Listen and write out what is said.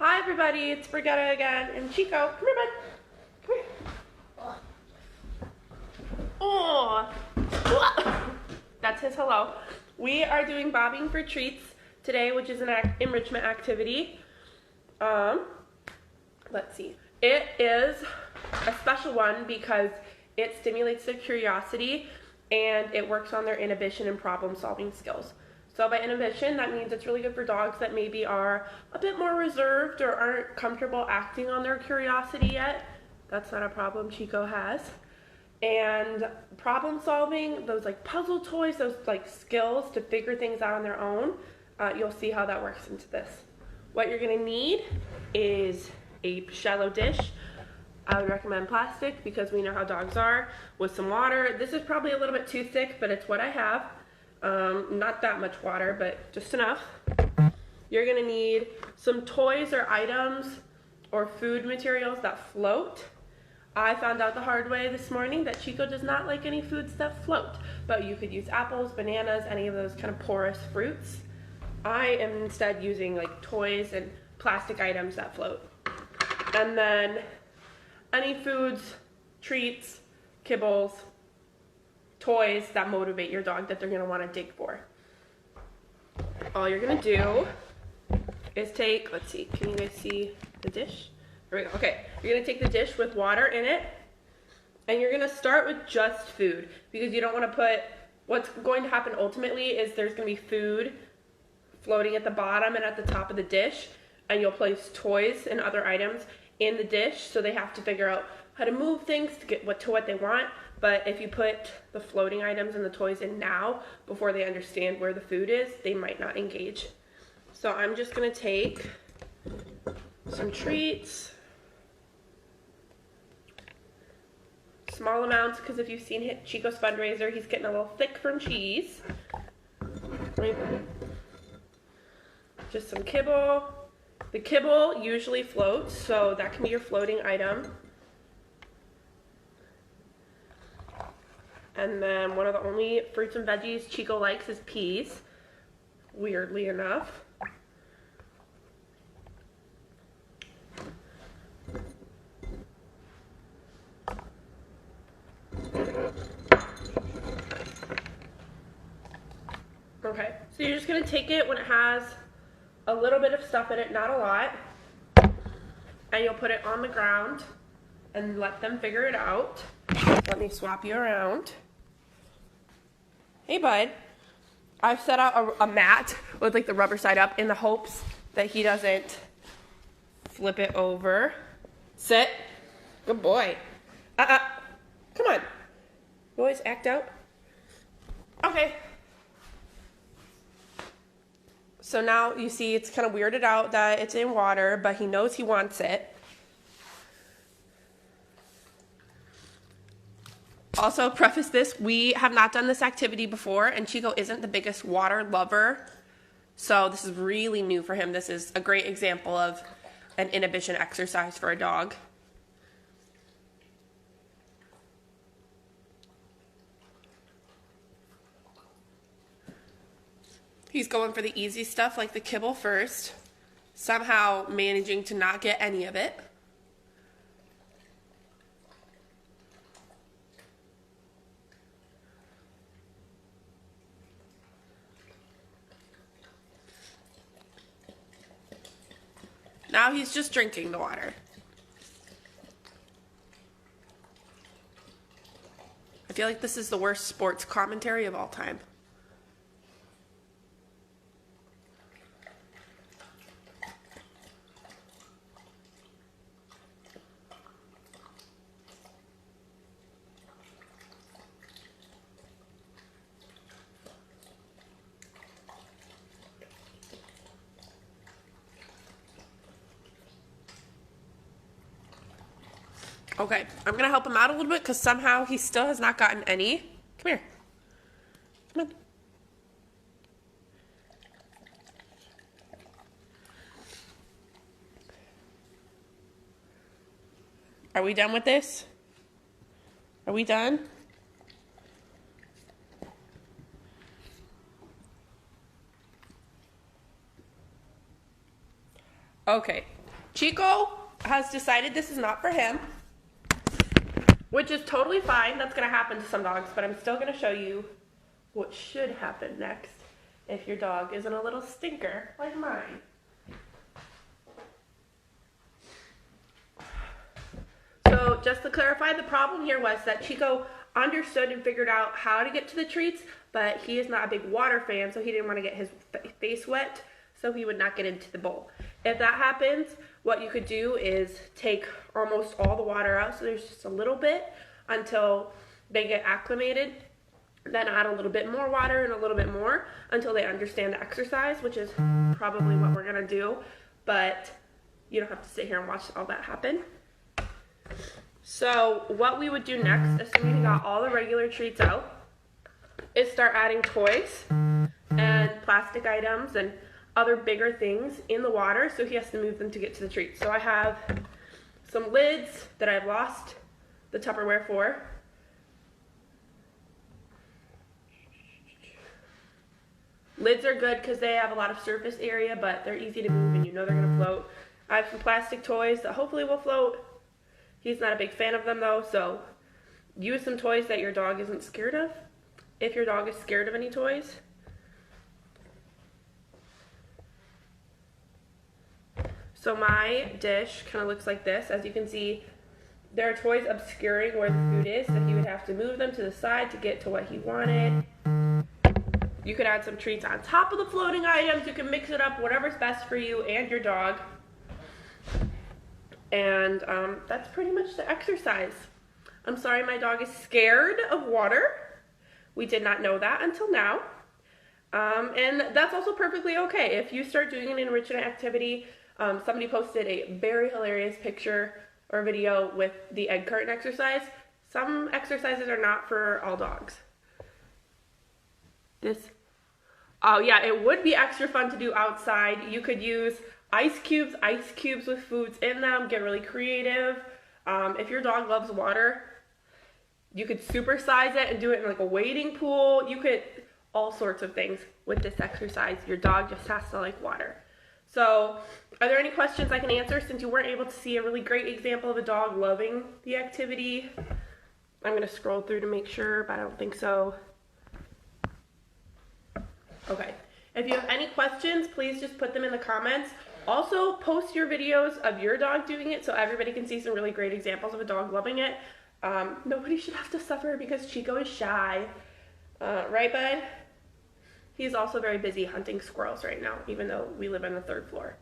Hi everybody, it's Brigetta again, and Chico, come here bud, come here. Oh, that's his hello. We are doing bobbing for treats today, which is an enrichment activity. Let's see. It is a special one because it stimulates their curiosity and it works on their inhibition and problem solving skills. So by inhibition, that means it's really good for dogs that maybe are a bit more reserved or aren't comfortable acting on their curiosity yet. That's not a problem Chico has. And problem solving, those like puzzle toys, those like skills to figure things out on their own, you'll see how that works into this. What you're gonna need is a shallow dish. I would recommend plastic because we know how dogs are, with some water. This is probably a little bit too thick, but it's what I have. Not that much water, but just enough. You're gonna need some toys or items or food materials that float. I found out the hard way this morning that Chico does not like any foods that float, but you could use apples, bananas, any of those kind of porous fruits. I am instead using like toys and plastic items that float. And then any foods, treats, kibbles, toys that motivate your dog that they're going to want to dig for. All you're going to do is take, let's see, can you guys see the dish? There we go. Okay, you're going to take the dish with water in it, and you're going to start with just food, because you don't want to put, what's going to happen ultimately is there's going to be food floating at the bottom and at the top of the dish, and you'll place toys and other items in the dish, so they have to figure out how to move things to get what they want. But if you put the floating items and the toys in now, before they understand where the food is, they might not engage. So I'm just gonna take some treats, small amounts, because if you've seen Chico's fundraiser, he's getting a little thick from cheese. Just some kibble. The kibble usually floats, so that can be your floating item. And then one of the only fruits and veggies Chico likes is peas, weirdly enough. Okay, so you're just gonna take it when it has a little bit of stuff in it, not a lot, and you'll put it on the ground and let them figure it out. Let me swap you around. Hey bud, I've set out a mat with like the rubber side up in the hopes that he doesn't flip it over. Sit. Good boy. Come on. You always act out. Okay. So now you see it's kind of weirded out that it's in water, but he knows he wants it. Also, preface this, we have not done this activity before, and Chico isn't the biggest water lover, so this is really new for him. This is a great example of an inhibition exercise for a dog. He's going for the easy stuff like the kibble first, somehow managing to not get any of it. Now he's just drinking the water. I feel like this is the worst sports commentary of all time. Okay, I'm gonna help him out a little bit because somehow he still has not gotten any. Come here. Come on. Are we done with this? Are we done? Okay, Chico has decided this is not for him, which is totally fine. That's going to happen to some dogs, but I'm still going to show you what should happen next if your dog isn't a little stinker like mine. So just to clarify, the problem here was that Chico understood and figured out how to get to the treats, but he is not a big water fan, so he didn't want to get his face wet, so he would not get into the bowl. If that happens, what you could do is take almost all the water out, so there's just a little bit until they get acclimated, then add a little bit more water and a little bit more until they understand the exercise, which is probably what we're going to do, but you don't have to sit here and watch all that happen. So what we would do next, assuming we got all the regular treats out, is start adding toys and plastic items and other bigger things in the water, so he has to move them to get to the treats. So I have some lids that I've lost the Tupperware for. Lids are good because they have a lot of surface area, but they're easy to move and you know they're going to float. I have some plastic toys that hopefully will float. He's not a big fan of them though, so use some toys that your dog isn't scared of, if your dog is scared of any toys. So my dish kind of looks like this. As you can see, there are toys obscuring where the food is, so he would have to move them to the side to get to what he wanted. You could add some treats on top of the floating items. You can mix it up, whatever's best for you and your dog. And that's pretty much the exercise. I'm sorry my dog is scared of water. We did not know that until now. And that's also perfectly okay. If you start doing an enrichment activity, somebody posted a very hilarious picture or video with the egg carton exercise. Some exercises are not for all dogs. Oh yeah, it would be extra fun to do outside. You could use ice cubes with foods in them, get really creative. If your dog loves water, you could supersize it and do it in like a wading pool. You could, all sorts of things with this exercise. Your dog just has to like water. So, are there any questions I can answer since you weren't able to see a really great example of a dog loving the activity? I'm going to scroll through to make sure, but I don't think so. Okay. If you have any questions, please just put them in the comments. Also, post your videos of your dog doing it so everybody can see some really great examples of a dog loving it. Nobody should have to suffer because Chico is shy. Right, bud? He's also very busy hunting squirrels right now, even though we live on the 3rd floor.